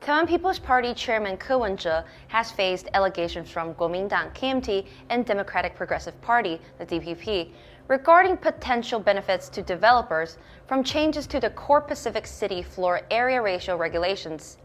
Taiwan People's Party Chairman Ko Wen-je has faced allegations from Kuomintang (KMT) and Democratic Progressive Party (the DPP) regarding potential benefits to developers from changes to the core Pacific City floor area ratio regulations.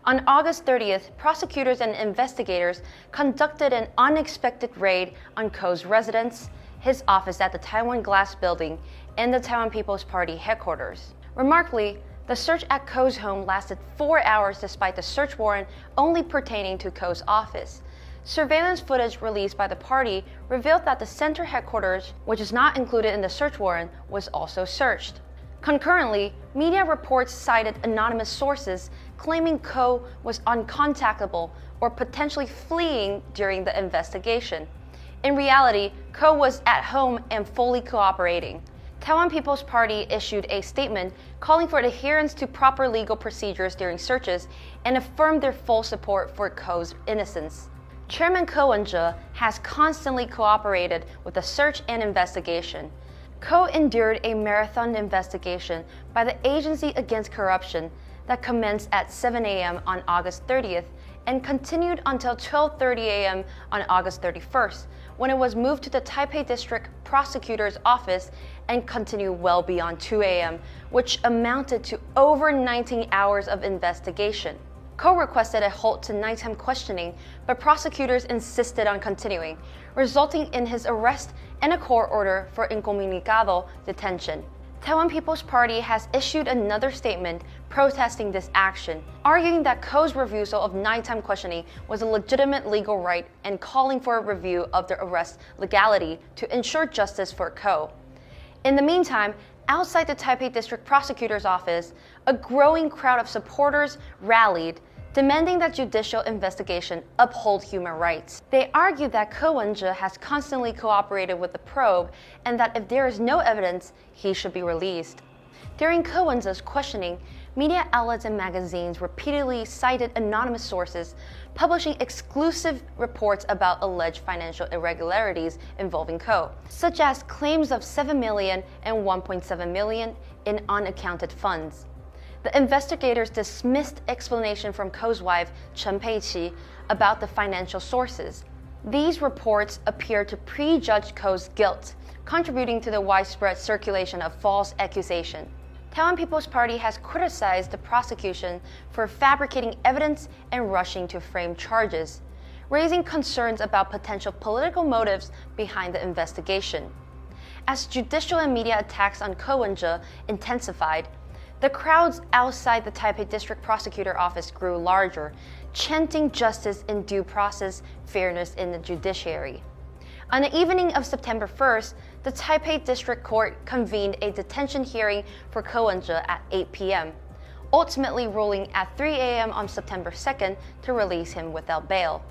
On August 30th, prosecutors and investigators conducted an unexpected raid on Ko's residence, his office at the Taiwan Glass Building, and the Taiwan People's Party headquarters. Remarkably, the search at Ko's home lasted 4 hours despite the search warrant only pertaining to Ko's office. Surveillance footage released by the party revealed that the center headquarters, which is not included in the search warrant, was also searched. Concurrently, media reports cited anonymous sources claiming Ko was uncontactable or potentially fleeing during the investigation. In reality, Ko was at home and fully cooperating. Taiwan People's Party issued a statement calling for adherence to proper legal procedures during searches and affirmed their full support for Ko's innocence. Chairman Ko Wen-je has constantly cooperated with the search and investigation. Ko endured a marathon investigation by the Agency Against Corruption that commenced at 7 a.m. on August 30th and continued until 12:30 a.m. on August 31st, when it was moved to the Taipei District Prosecutor's Office and continued well beyond 2 a.m., which amounted to over 19 hours of investigation. Ko requested a halt to nighttime questioning, but prosecutors insisted on continuing, resulting in his arrest and a court order for incomunicado detention. Taiwan People's Party has issued another statement protesting this action, arguing that Ko's refusal of nighttime questioning was a legitimate legal right and calling for a review of the arrest legality to ensure justice for Ko. In the meantime, outside the Taipei District Prosecutor's Office, a growing crowd of supporters rallied, demanding that judicial investigation uphold human rights. They argued that Ko Wen-je has constantly cooperated with the probe and that if there is no evidence, he should be released. During Ko Wen-je's questioning, media outlets and magazines repeatedly cited anonymous sources publishing exclusive reports about alleged financial irregularities involving Ko, such as claims of 7 million and 1.7 million in unaccounted funds. The investigators dismissed explanation from Ko's wife, Chen Pei-chi, about the financial sources. These reports appear to prejudge Ko's guilt, contributing to the widespread circulation of false accusation. Taiwan People's Party has criticized the prosecution for fabricating evidence and rushing to frame charges, raising concerns about potential political motives behind the investigation. As judicial and media attacks on Ko Wen-je intensified, the crowds outside the Taipei District Prosecutor Office grew larger, chanting justice in due process, fairness in the judiciary. On the evening of September 1st, the Taipei District Court convened a detention hearing for Ko Wen-je at 8 p.m., ultimately ruling at 3 a.m. on September 2nd to release him without bail.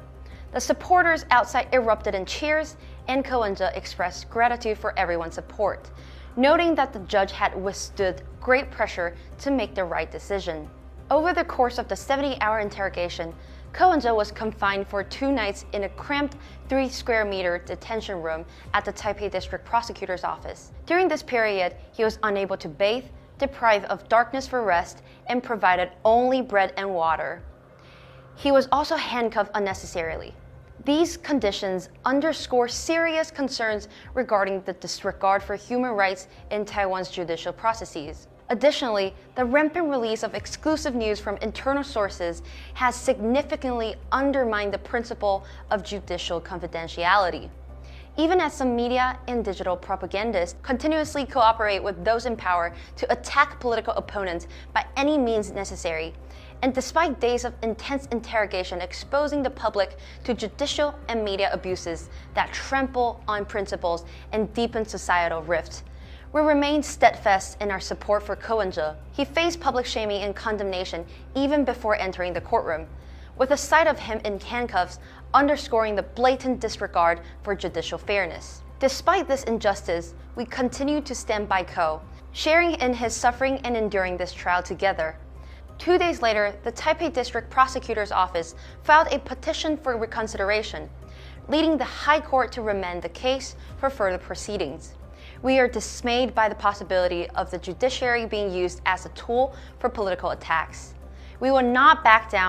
The supporters outside erupted in cheers, and Ko Wen-je expressed gratitude for everyone's support, noting that the judge had withstood great pressure to make the right decision. Over the course of the 70-hour interrogation, Ko Wen-je was confined for 2 nights in a cramped 3-square-meter detention room at the Taipei District Prosecutor's Office. During this period, he was unable to bathe, deprived of darkness for rest, and provided only bread and water. He was also handcuffed unnecessarily. These conditions underscore serious concerns regarding the disregard for human rights in Taiwan's judicial processes. Additionally, the rampant release of exclusive news from internal sources has significantly undermined the principle of judicial confidentiality. Even as some media and digital propagandists continuously cooperate with those in power to attack political opponents by any means necessary, and despite days of intense interrogation exposing the public to judicial and media abuses that trample on principles and deepen societal rift, we remain steadfast in our support for Ko Wen-je. He faced public shaming and condemnation even before entering the courtroom, with the sight of him in handcuffs underscoring the blatant disregard for judicial fairness. Despite this injustice, we continue to stand by Ko, sharing in his suffering and enduring this trial together. 2 days later, the Taipei District Prosecutor's Office filed a petition for reconsideration, leading the High Court to remand the case for further proceedings. We are dismayed by the possibility of the judiciary being used as a tool for political attacks. We will not back down